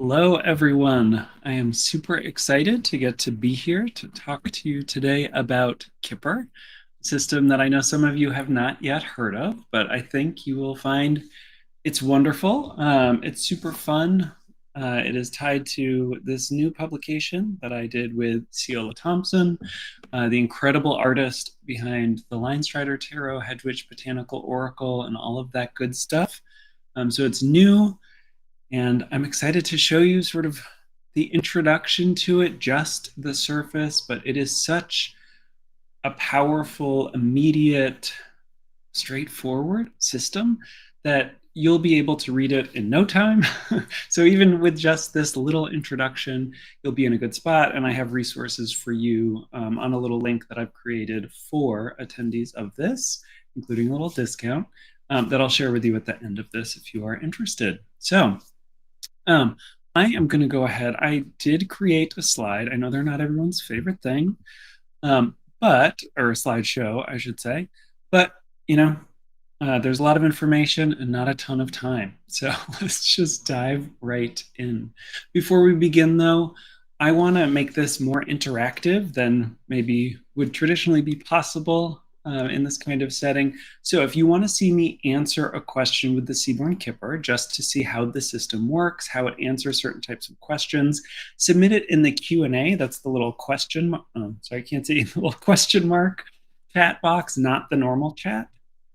Hello, everyone. I am super excited to get to be here to talk to you today about Kipper, a system that I know some of you have not yet heard of, but I think you will find it's wonderful. It's super fun. It is tied to this new publication that I did with Ceola Thompson, the incredible artist behind the Line Strider Tarot, Hedwig Botanical Oracle, and all of that good stuff. So it's new. And I'm excited to show you sort of the introduction to it, just the surface, but it is such a powerful, immediate, straightforward system that you'll be able to read it in no time. So even with just this little introduction, you'll be in a good spot. And I have resources for you on a little link that I've created for attendees of this, including a little discount that I'll share with you at the end of this if you are interested. So I am going to go ahead. I did create a slide. I know they're not everyone's favorite thing, or a slideshow, I should say. But, there's a lot of information and not a ton of time. So let's just dive right in. Before we begin, though, I want to make this more interactive than maybe would traditionally be possible in this kind of setting. So if you want to see me answer a question with the Seaborn Kipper, just to see how the system works, how it answers certain types of questions, submit it in the Q&A. That's the little question, sorry, I can't see, the little question mark chat box, not the normal chat.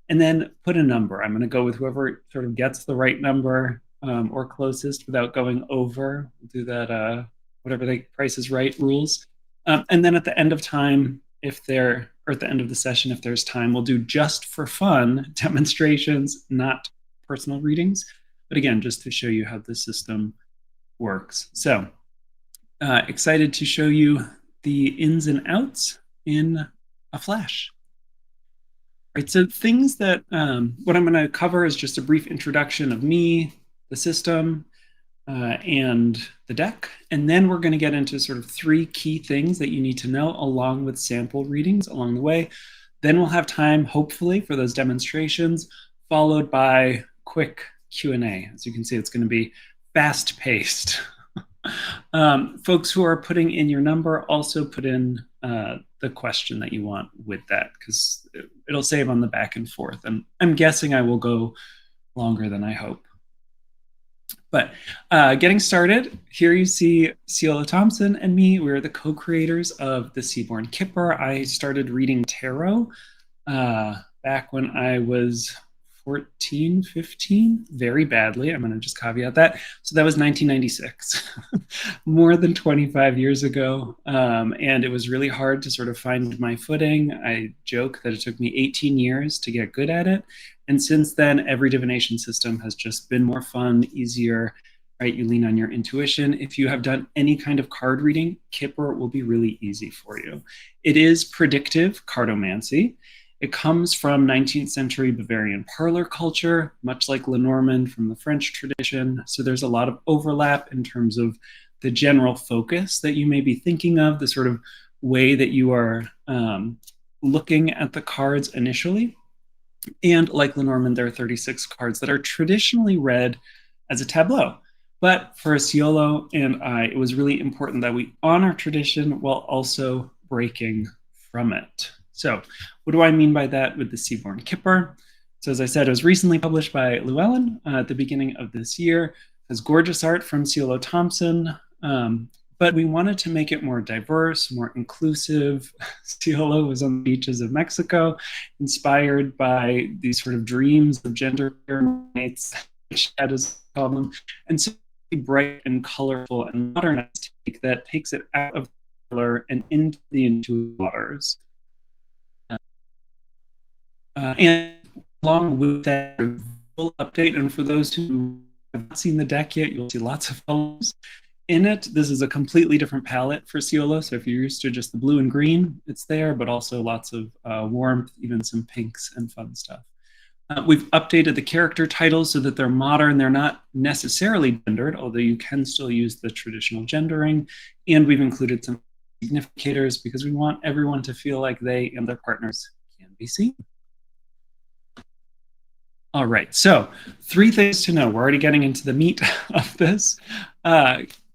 And then put a number. I'm going to go with whoever sort of gets the right number or closest without going over. We'll do that, whatever the Price is Right rules. And then at the end of time, or at the end of the session, if there's time, we'll do just for fun demonstrations, not personal readings. But again, just to show you how the system works. So excited to show you the ins and outs in a flash. Right, so things that, what I'm going to cover is just a brief introduction of me, the system, and the deck. And then we're going to get into sort of 3 key things that you need to know along with sample readings along the way. Then we'll have time, hopefully, for those demonstrations, followed by quick Q&A. As you can see, it's going to be fast-paced. Folks who are putting in your number, also put in the question that you want with that, because it'll save on the back and forth. And I'm guessing I will go longer than I hope. But getting started, here you see Ceola Thompson and me. We're the co-creators of the Seaborn Kipper. I started reading tarot back when I was 14, 15, very badly. I'm going to just caveat that. So that was 1996, more than 25 years ago. And it was really hard to sort of find my footing. I joke that it took me 18 years to get good at it. And since then, every divination system has just been more fun, easier, right? You lean on your intuition. If you have done any kind of card reading, Kipper will be really easy for you. It is predictive cartomancy. It comes from 19th century Bavarian parlor culture, much like Lenormand from the French tradition. So there's a lot of overlap in terms of the general focus that you may be thinking of, the sort of way that you are looking at the cards initially. And like Lenormand, there are 36 cards that are traditionally read as a tableau. But for Ceola and I, it was really important that we honor tradition while also breaking from it. So what do I mean by that with the Seaborn Kipper? So as I said, it was recently published by Llewellyn at the beginning of this year. It has gorgeous art from Ceola Thompson, but we wanted to make it more diverse, more inclusive. Ceola was on the beaches of Mexico, inspired by these sort of dreams of gender mates, as call them, and so bright and colorful and modernized take that takes it out of color and into the intuitive waters. And along with that full update, and for those who have not seen the deck yet, you'll see lots of colors in it. This is a completely different palette for Ceola. So if you're used to just the blue and green, it's there, but also lots of warmth, even some pinks and fun stuff. We've updated the character titles so that they're modern. They're not necessarily gendered, although you can still use the traditional gendering. And we've included some significators because we want everyone to feel like they and their partners can be seen. All right, so 3 things to know. We're already getting into the meat of this.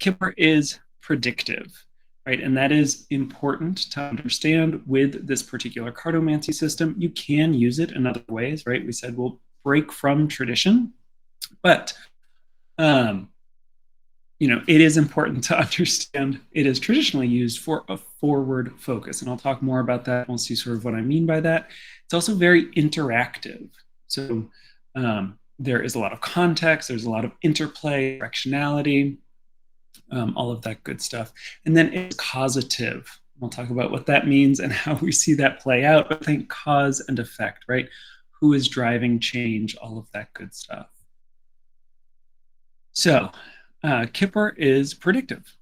Kipper is predictive, right? And that is important to understand with this particular cartomancy system. You can use it in other ways, right? We said we'll break from tradition, but it is important to understand it is traditionally used for a forward focus. And I'll talk more about that. We'll see sort of what I mean by that. It's also very interactive. So there is a lot of context, there's a lot of interplay, directionality, all of that good stuff. And then it's causative. We'll talk about what that means and how we see that play out. But think cause and effect, right? Who is driving change, all of that good stuff. So Kipper is predictive.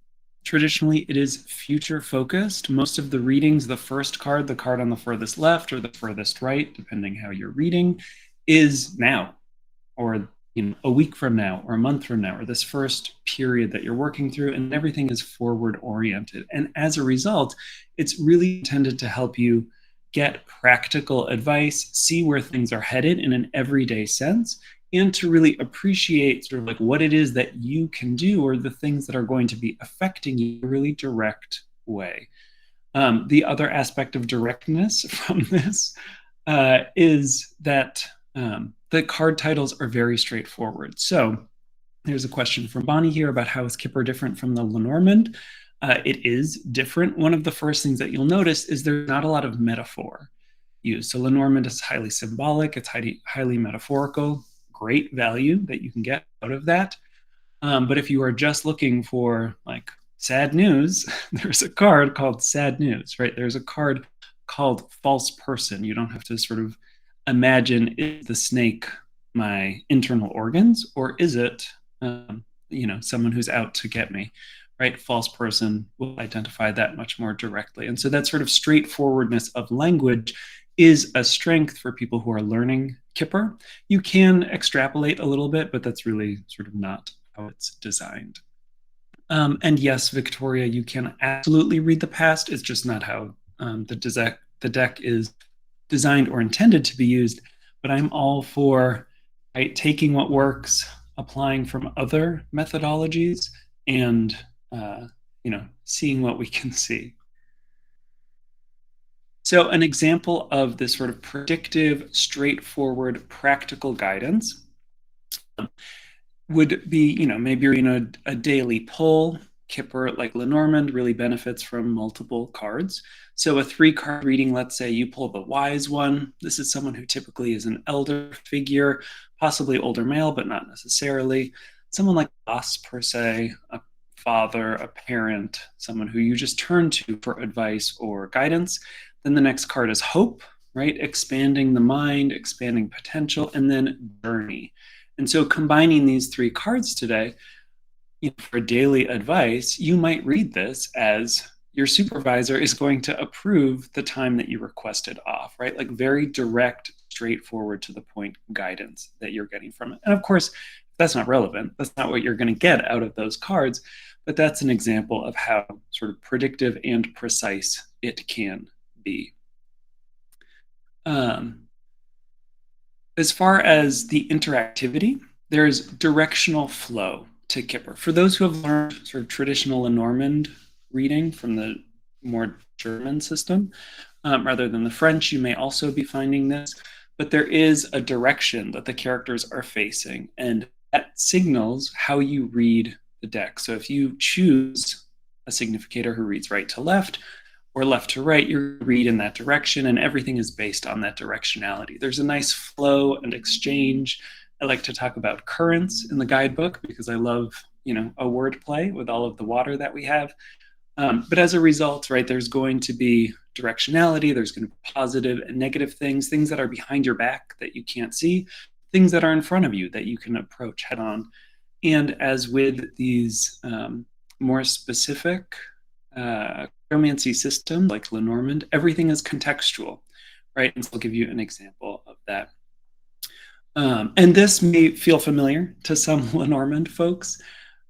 Traditionally, it is future focused. Most of the readings, the first card, the card on the furthest left or the furthest right, depending how you're reading, is now, or a week from now, or a month from now, or this first period that you're working through, and everything is forward oriented. And as a result, it's really intended to help you get practical advice, see where things are headed in an everyday sense, and to really appreciate sort of like what it is that you can do or the things that are going to be affecting you in a really direct way. The other aspect of directness from this is that the card titles are very straightforward. So there's a question from Bonnie here about how is Kipper different from the Lenormand? It is different. One of the first things that you'll notice is there's not a lot of metaphor used. So Lenormand is highly symbolic, it's highly metaphorical, great value that you can get out of that. But if you are just looking for like sad news, there's a card called sad news, right? There's a card called false person. You don't have to sort of imagine, is the snake my internal organs, or is it someone who's out to get me, right? False person will identify that much more directly. And so that sort of straightforwardness of language is a strength for people who are learning Kipper. You can extrapolate a little bit, but that's really sort of not how it's designed. And yes, Victoria, you can absolutely read the past. It's just not how the deck is designed or intended to be used. But I'm all for taking what works, applying from other methodologies, and seeing what we can see. So an example of this sort of predictive, straightforward, practical guidance would be, maybe you're a daily pull. Kipper, like Lenormand, really benefits from multiple cards. So a 3-card reading, let's say you pull the wise one. This is someone who typically is an elder figure, possibly older male, but not necessarily. Someone like us, per se, a father, a parent, someone who you just turn to for advice or guidance. Then the next card is hope, right? Expanding the mind, expanding potential, and then journey. And so combining these 3 cards today, for daily advice, you might read this as your supervisor is going to approve the time that you requested off, right? Like very direct, straightforward, to the point guidance that you're getting from it. And of course, that's not relevant. That's not what you're going to get out of those cards, but that's an example of how sort of predictive and precise it can be. As far as the interactivity, there's directional flow to Kipper. For those who have learned sort of traditional Lenormand reading from the more German system, rather than the French, you may also be finding this, but there is a direction that the characters are facing, and that signals how you read the deck. So if you choose a significator who reads right to left, or left to right, you read in that direction, and everything is based on that directionality. There's a nice flow and exchange. I like to talk about currents in the guidebook because I love, a word play with all of the water that we have. But as a result, right, there's going to be directionality, there's going to be positive and negative things that are behind your back that you can't see, things that are in front of you that you can approach head on. And as with these more specific romancy system like Lenormand, everything is contextual, right? And so I'll give you an example of that. And this may feel familiar to some Lenormand folks,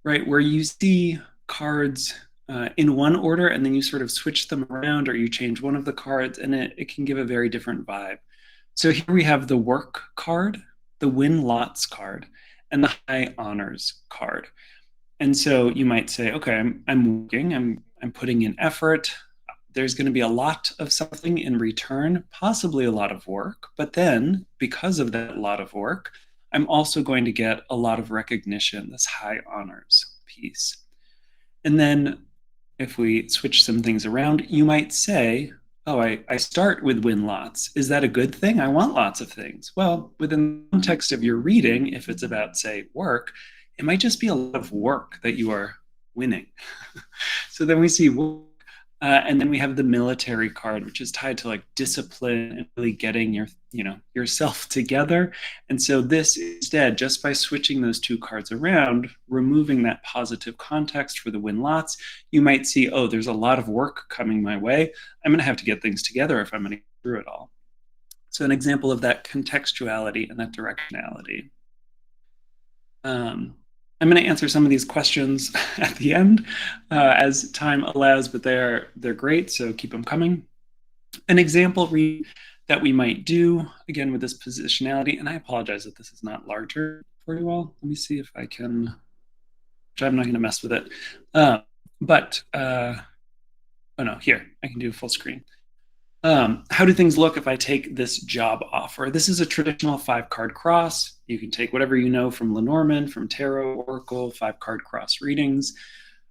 right? Where you see cards in one order and then you sort of switch them around or you change one of the cards and it can give a very different vibe. So here we have the work card. the win lots card and the high honors card. And so you might say, okay, I'm working, I'm putting in effort. There's going to be a lot of something in return, possibly a lot of work. But then, because of that lot of work, I'm also going to get a lot of recognition, this high honors piece. And then if we switch some things around, you might say, oh, I start with win lots. Is that a good thing? I want lots of things. Well, within the context of your reading, if it's about, say, work, it might just be a lot of work that you are winning. So then we see work, and then we have the military card, which is tied to like discipline and really getting yourself together. And so this instead, just by switching those two cards around, removing that positive context for the win lots, you might see, oh, there's a lot of work coming my way. I'm going to have to get things together if I'm going to get through it all. So an example of that contextuality and that directionality. I'm going to answer some of these questions at the end as time allows, but they're great, so keep them coming. An example read that we might do, again, with this positionality, and I apologize that this is not larger for you all. Let me see if I can, which I'm not going to mess with it. Oh no, here, I can do full screen. How do things look if I take this job offer? This is a traditional 5-card cross. You can take whatever you know from Lenormand, from Tarot, Oracle, 5-card cross readings.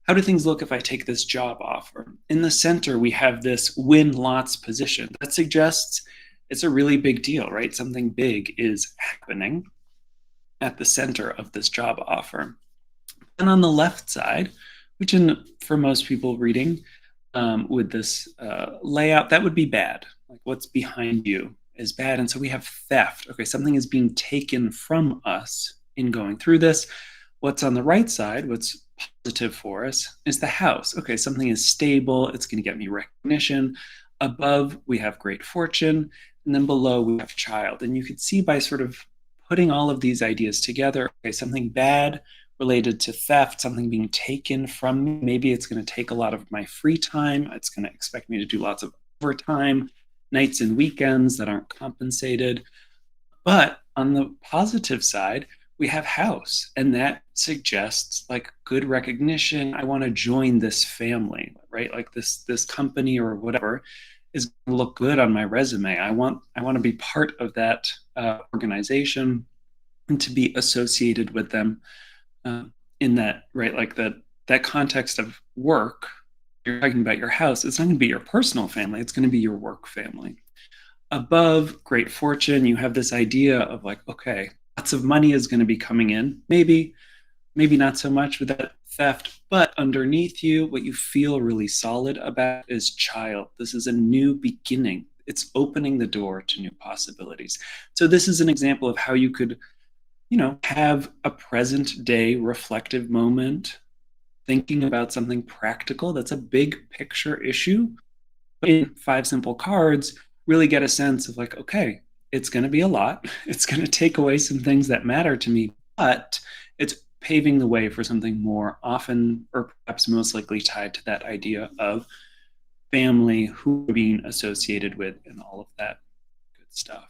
How do things look if I take this job offer? In the center, we have this win lots position. That suggests it's a really big deal, right? Something big is happening at the center of this job offer. And on the left side, which for most people reading, with this layout, that would be bad. Like what's behind you is bad. And so we have theft. Okay, something is being taken from us in going through this. What's on the right side, what's positive for us, is the house. Okay, something is stable. It's going to get me recognition. Above, we have great fortune. And then below, we have child. And you can see by sort of putting all of these ideas together, okay, something bad related to theft, something being taken from me. Maybe it's going to take a lot of my free time. It's going to expect me to do lots of overtime, nights and weekends that aren't compensated. But on the positive side, we have house, and that suggests like good recognition. I want to join this family, right? Like this company or whatever is going to look good on my resume. I want to be part of that organization and to be associated with them. In that, right, like that context of work, you're talking about your house, it's not going to be your personal family, it's going to be your work family. Above great fortune, you have this idea of like, okay, lots of money is going to be coming in, maybe not so much with that theft, but underneath you, what you feel really solid about is child. This is a new beginning. It's opening the door to new possibilities. So this is an example of how you could have a present day reflective moment, thinking about something practical that's a big picture issue. In 5 simple cards, really get a sense of like, okay, it's going to be a lot. It's going to take away some things that matter to me, but it's paving the way for something more, often or perhaps most likely tied to that idea of family, who we're being associated with, and all of that good stuff.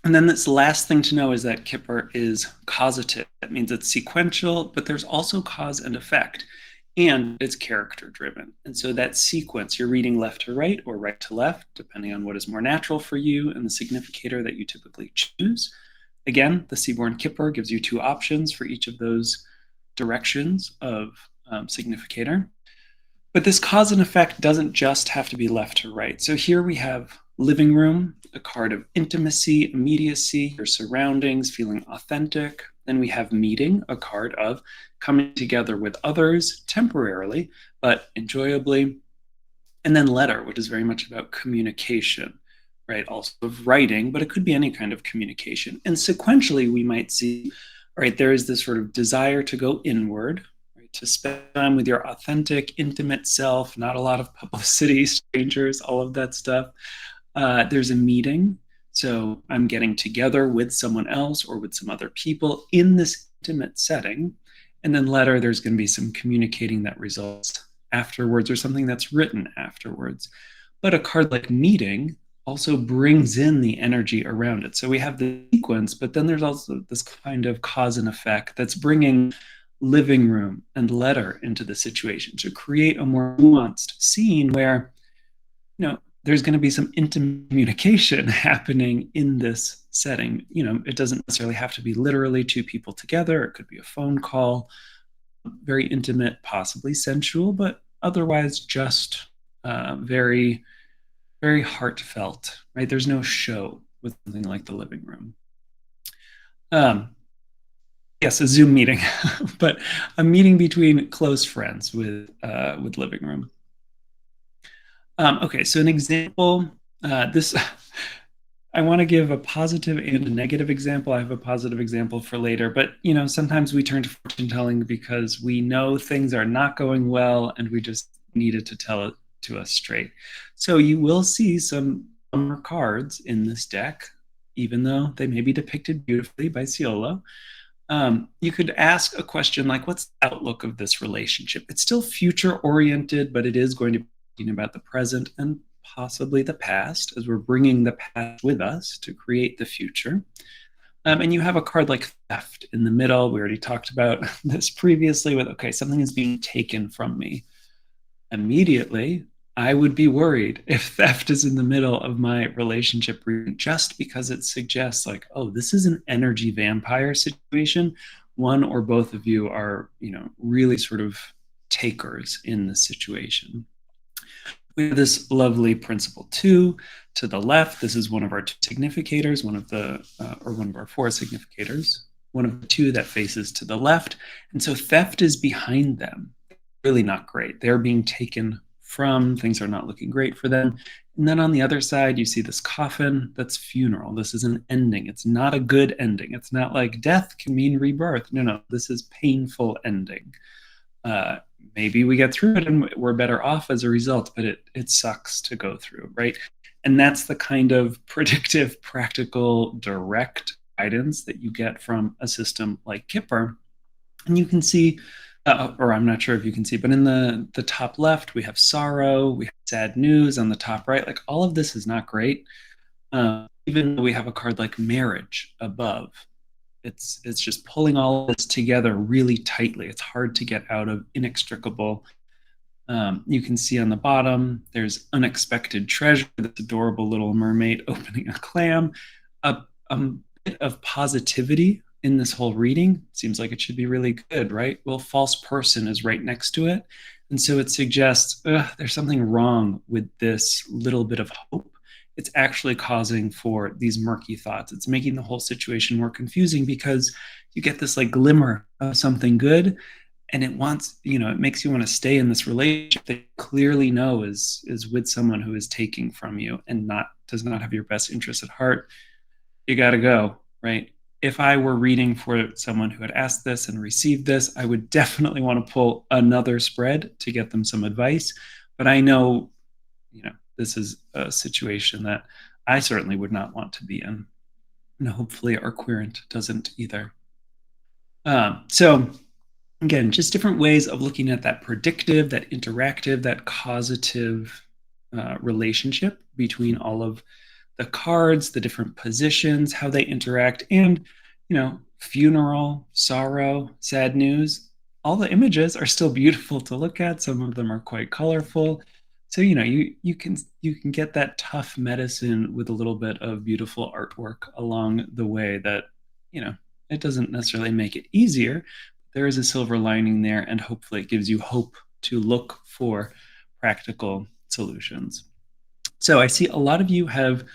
And then this last thing to know is that Kipper is causative. That means it's sequential, but there's also cause and effect, and it's character driven. And so that sequence, you're reading left to right or right to left, depending on what is more natural for you and the significator that you typically choose. Again, the Seaborn Kipper gives you 2 options for each of those directions of significator. But this cause and effect doesn't just have to be left to right. So here we have living room, a card of intimacy, immediacy, your surroundings, feeling authentic. Then we have meeting, a card of coming together with others temporarily, but enjoyably. And then letter, which is very much about communication, right? Also of writing, but it could be any kind of communication. And sequentially, we might see, all right, there is this sort of desire to go inward, right? To spend time with your authentic, intimate self, not a lot of publicity, strangers, all of that stuff. There's a meeting. So I'm getting together with someone else or with some other people in this intimate setting. And then letter, there's going to be some communicating that results afterwards or something that's written afterwards. But a card like meeting also brings in the energy around it. So we have the sequence, but then there's also this kind of cause and effect that's bringing living room and letter into the situation to create a more nuanced scene where, there's going to be some intimate communication happening in this setting. It doesn't necessarily have to be literally two people together. It could be a phone call, very intimate, possibly sensual, but otherwise just very, very heartfelt, right? There's no show with something like the living room. Yes, a Zoom meeting, but a meeting between close friends with living room. Okay, so an example. This I want to give a positive and a negative example. I have a positive example for later, but sometimes we turn to fortune telling because we know things are not going well and we just needed to tell it to us straight. So you will see some bummer cards in this deck, even though they may be depicted beautifully by Ciolo. You could ask a question like, what's the outlook of this relationship? It's still future oriented, but it is going to be talking about the present and possibly the past, as we're bringing the past with us to create the future. And you have a card like theft in the middle. We already talked about this previously with, okay, something is being taken from me. Immediately, I would be worried if theft is in the middle of my relationship reading, just because it suggests like, oh, this is an energy vampire situation. One or both of you are, really sort of takers in the situation. We have this lovely principle 2 to the left. This is one of our 2 significators, one of our 4 significators, one of the 2 that faces to the left. And so theft is behind them. Really not great. They're being taken from, things are not looking great for them. And then on the other side, you see this coffin that's funeral. This is an ending. It's not a good ending. It's not like death can mean rebirth. No, this is painful ending. Maybe we get through it and we're better off as a result, but it sucks to go through, right? And that's the kind of predictive, practical, direct guidance that you get from a system like Kipper. And you can see, or I'm not sure if you can see, but in the top left, we have sorrow, we have sad news. On the top right, like all of this is not great. Even though we have a card like marriage above, it's just pulling all of this together really tightly. It's hard to get out of, inextricable. You can see on the bottom, there's unexpected treasure, this adorable little mermaid opening a clam. A bit of positivity in this whole reading. Seems like it should be really good, right? Well, false person is right next to it. And so it suggests there's something wrong with this little bit of hope. It's actually causing for these murky thoughts. It's making the whole situation more confusing because you get this like glimmer of something good, and it makes you want to stay in this relationship that you clearly know is with someone who is taking from you and does not have your best interest at heart. You got to go, right? If I were reading for someone who had asked this and received this, I would definitely want to pull another spread to get them some advice. But I know, this is a situation that I certainly would not want to be in. And hopefully our querent doesn't either. So again, just different ways of looking at that predictive, that interactive, that causative relationship between all of the cards, the different positions, how they interact, and, funeral, sorrow, sad news. All the images are still beautiful to look at. Some of them are quite colorful. So, you can get that tough medicine with a little bit of beautiful artwork along the way that, it doesn't necessarily make it easier. There is a silver lining there, and hopefully it gives you hope to look for practical solutions. So I see a lot of you have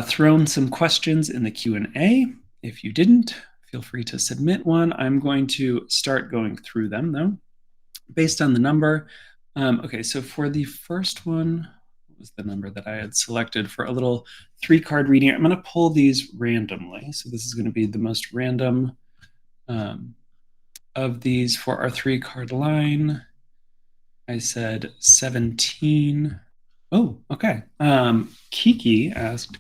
thrown some questions in the Q&A. If you didn't, feel free to submit one. I'm going to start going through them, though, based on the number. Okay, so for the first one, what was the number that I had selected for a little 3-card reading? I'm going to pull these randomly. So this is going to be the most random of these for our 3-card line. I said 17. Oh, okay. Kiki asked,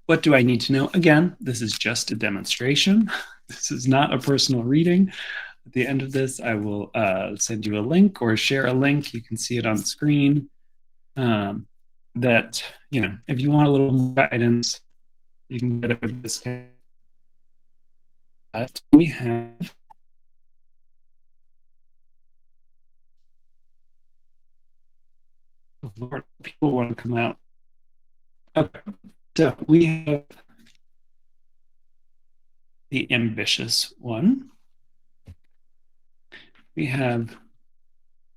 what do I need to know? Again, this is just a demonstration. This is not a personal reading. At the end of this, I will send you a link or share a link. You can see it on the screen. that, if you want a little more guidance, you can get it with this. We have Lord, people want to come out. Okay. So we have the ambitious one. We have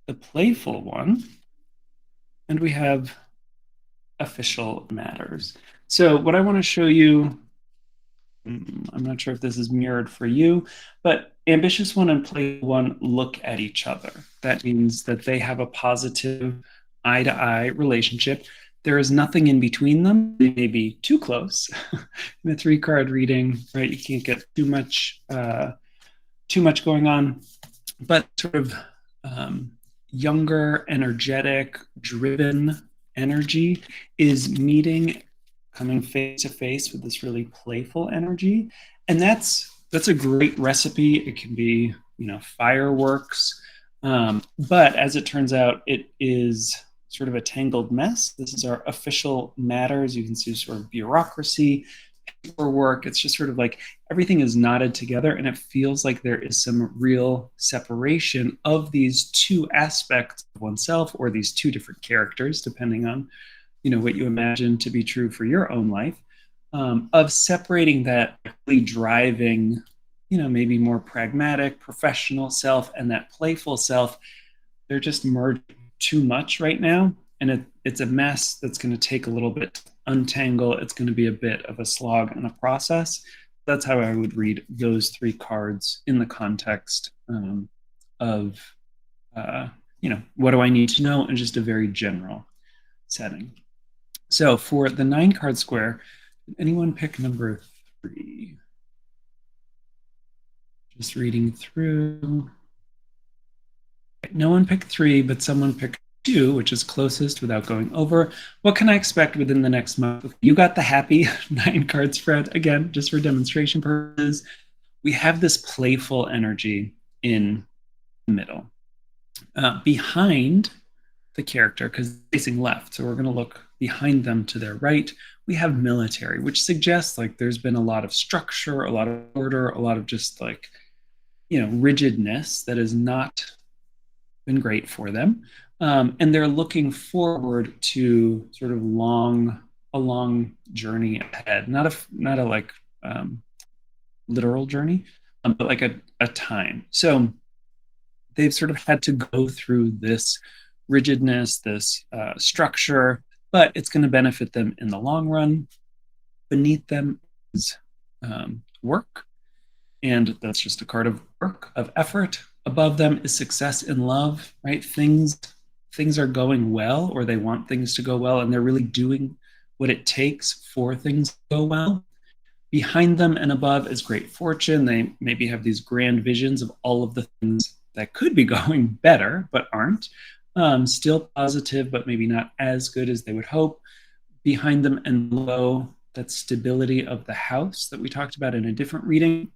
the playful one. And we have official matters. So what I want to show you, I'm not sure if this is mirrored for you, but ambitious one and playful one look at each other. That means that they have a positive eye-to-eye relationship. There is nothing in between them. They may be too close. In a 3-card reading, right? You can't get too much going on, but sort of younger, energetic, driven energy is meeting, coming face to face with this really playful energy, and that's a great recipe. It can be, fireworks, but as it turns out, it is sort of a tangled mess. This is our official matters. You can see sort of bureaucracy, paperwork. It's just sort of like everything is knotted together, and it feels like there is some real separation of these two aspects of oneself, or these two different characters, depending on what you imagine to be true for your own life, of separating that really driving, maybe more pragmatic professional self and that playful self. They're just merged too much right now, and it's a mess that's going to take a little bit to untangle. It's going to be a bit of a slog and a process. That's how I would read those 3 cards in the context of what do I need to know in just a very general setting. So for the 9-card square, did anyone pick number 3? Just reading through. No one picked 3, but someone picked 2, which is closest without going over. What can I expect within the next month? You got the happy 9-card spread. Again, just for demonstration purposes. We have this playful energy in the middle. Behind the character, because facing left, so we're going to look behind them to their right, we have military, which suggests like there's been a lot of structure, a lot of order, a lot of just like, rigidness that has not been great for them. And they're looking forward to sort of a long journey ahead, not a like literal journey, but like a time. So they've sort of had to go through this rigidness, this structure, but it's going to benefit them in the long run. Beneath them is work, and that's just a card of work, of effort. Above them is success in love, right? Things are going well, or they want things to go well, and they're really doing what it takes for things to go well. Behind them and above is great fortune. They maybe have these grand visions of all of the things that could be going better, but aren't. Still positive, but maybe not as good as they would hope. Behind them and below, that stability of the house that we talked about in a different reading,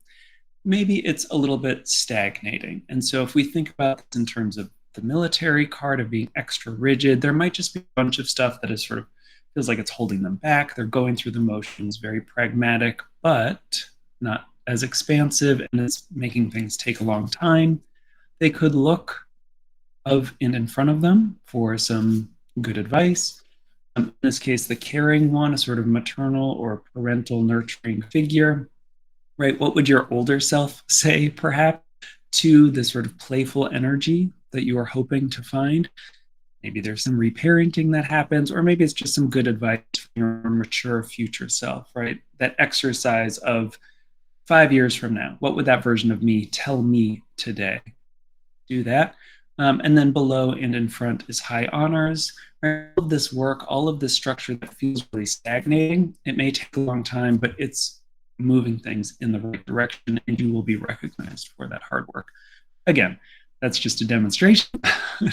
maybe it's a little bit stagnating. And so if we think about this in terms of the military card of being extra rigid, there might just be a bunch of stuff that is sort of feels like it's holding them back. They're going through the motions, very pragmatic, but not as expansive, and it's making things take a long time. They could look of and in front of them for some good advice. In this case, the caring one, a sort of maternal or parental nurturing figure, right? What would your older self say, perhaps, to this sort of playful energy that you are hoping to find? Maybe there's some reparenting that happens, or maybe it's just some good advice from your mature future self, right? That exercise of 5 years from now, what would that version of me tell me today? Do that. And then below and in front is high honors. All of this work, all of this structure that feels really stagnating, it may take a long time, but it's moving things in the right direction, and you will be recognized for that hard work. Again, that's just a demonstration,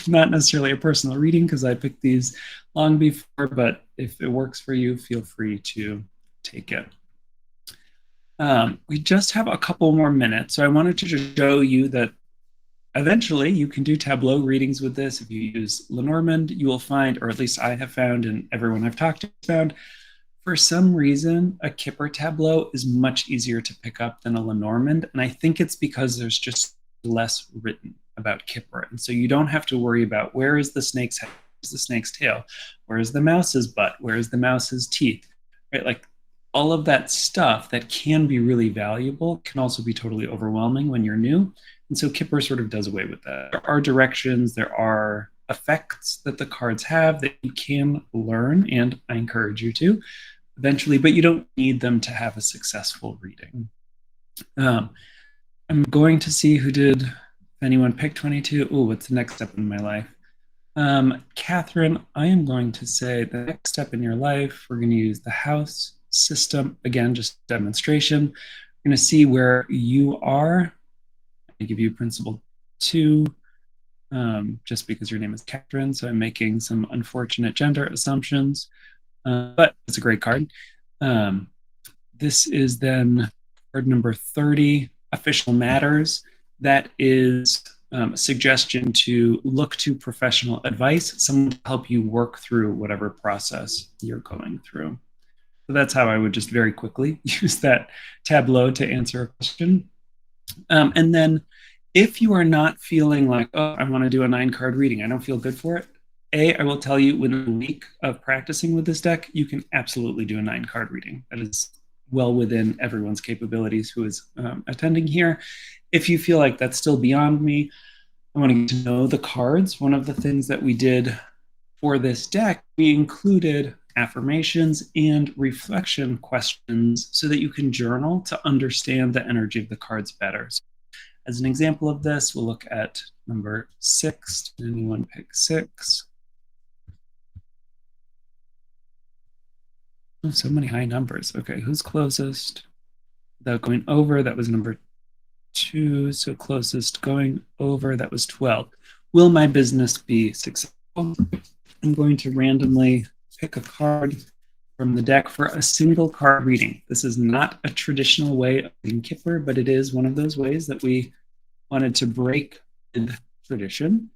not necessarily a personal reading, because I picked these long before, but if it works for you, feel free to take it. We just have a couple more minutes, so I wanted to just show you that Eventually, you can do tableau readings with this. If you use Lenormand, you will find, or at least I have found, and everyone I've talked to has found, for some reason, a Kipper tableau is much easier to pick up than a Lenormand. And I think it's because there's just less written about Kipper. And so you don't have to worry about where is the snake's head, where's the snake's tail, where is the mouse's butt, where is the mouse's teeth, right? Like all of that stuff that can be really valuable can also be totally overwhelming when you're new. And so Kipper sort of does away with that. There are directions, there are effects that the cards have that you can learn, and I encourage you to eventually, but you don't need them to have a successful reading. I'm going to see who did, if anyone picked 22. Oh, what's the next step in my life? Catherine, I am going to say the next step in your life, we're going to use the house system. Again, just demonstration. We're going to see where you are. I give you principle 2, just because your name is Catherine, so I'm making some unfortunate gender assumptions, but it's a great card. This is then card number 30, Official Matters. That is a suggestion to look to professional advice, someone to help you work through whatever process you're going through. So that's how I would just very quickly use that tableau to answer a question. And then if you are not feeling like, oh, I want to do a 9-card reading, I don't feel good for it, I will tell you, within a week of practicing with this deck, you can absolutely do a 9-card reading. That is well within everyone's capabilities who is attending here. If you feel like that's still beyond me, I want to get to know the cards. One of the things that we did for this deck, we included affirmations and reflection questions so that you can journal to understand the energy of the cards better. So as an example of this, we'll look at number 6. Did anyone pick 6? Oh, so many high numbers. Okay, who's closest? Without going over, that was number 2. So closest going over, that was 12. Will my business be successful? I'm going to randomly pick a card from the deck for a single card reading. This is not a traditional way of reading Kipper, but it is one of those ways that we wanted to break with tradition,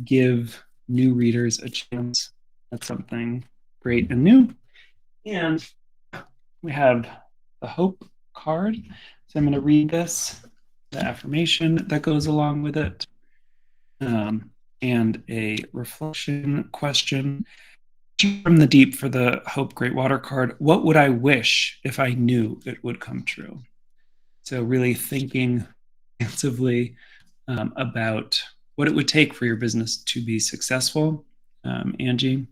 give new readers a chance at something great and new. And we have the Hope card. So I'm going to read this, the affirmation that goes along with it, and a reflection question from the deep for the Hope Great Water card. What would I wish if I knew it would come true? So really thinking expansively about what it would take for your business to be successful. Angie,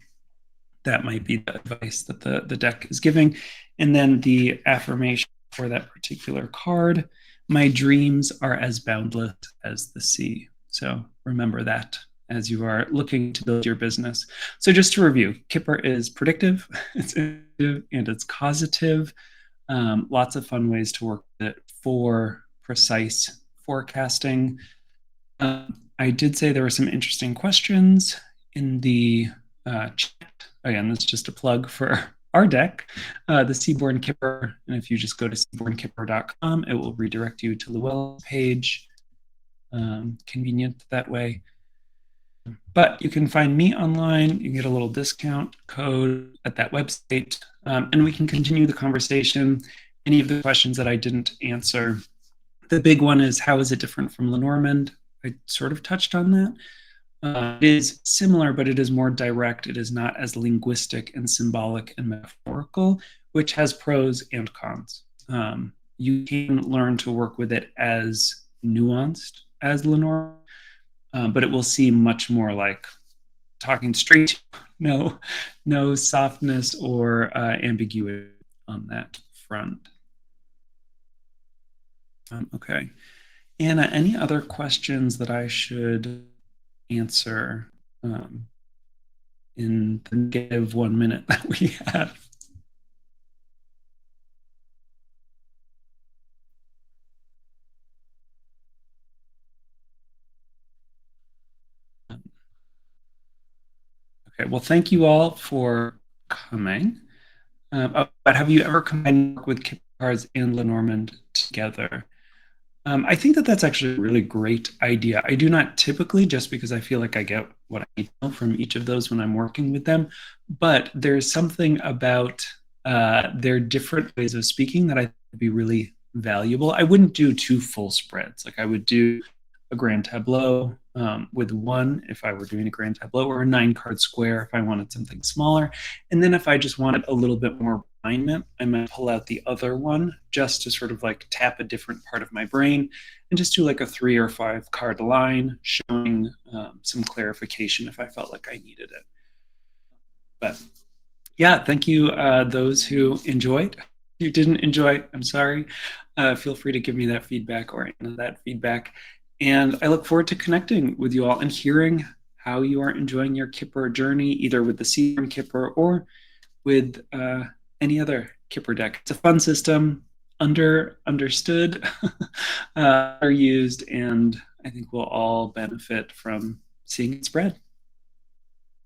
that might be the advice that the deck is giving. And then the affirmation for that particular card: my dreams are as boundless as the sea. So remember that as you are looking to build your business. So just to review, Kipper is predictive, it's intuitive, and it's causative. Lots of fun ways to work with it for precise forecasting. I did say there were some interesting questions in the chat. Again, that's just a plug for our deck, the Seaborn Kipper. And if you just go to seabornkipper.com, it will redirect you to Llewellyn's page. Convenient that way. But you can find me online. You can get a little discount code at that website. And we can continue the conversation. Any of the questions that I didn't answer. The big one is, how is it different from Lenormand? I sort of touched on that. It is similar, but it is more direct. It is not as linguistic and symbolic and metaphorical, which has pros and cons. You can learn to work with it as nuanced as Lenormand, but it will seem much more like talking straight. No softness or ambiguity on that front. Okay. Anna, any other questions that I should answer in the negative 1 minute that we have? Okay, well, thank you all for coming. But have you ever combined work with Kipper cards and Lenormand together? I think that that's actually a really great idea. I do not typically, just because I feel like I get what I need to know from each of those when I'm working with them, but there's something about their different ways of speaking that I think would be really valuable. I wouldn't do two full spreads. Like I would do a grand tableau with one if I were doing a grand tableau, or a 9 card square if I wanted something smaller. And then if I just wanted a little bit more refinement, I might pull out the other one just to sort of like tap a different part of my brain and just do like a 3 or 5 card line showing some clarification if I felt like I needed it. But yeah, thank you, those who enjoyed. If you didn't enjoy, I'm sorry. Feel free to give me that feedback or any of that feedback. And I look forward to connecting with you all and hearing how you are enjoying your Kipper journey, either with the Seagram Kipper or with any other Kipper deck. It's a fun system, understood, are used, and I think we'll all benefit from seeing it spread.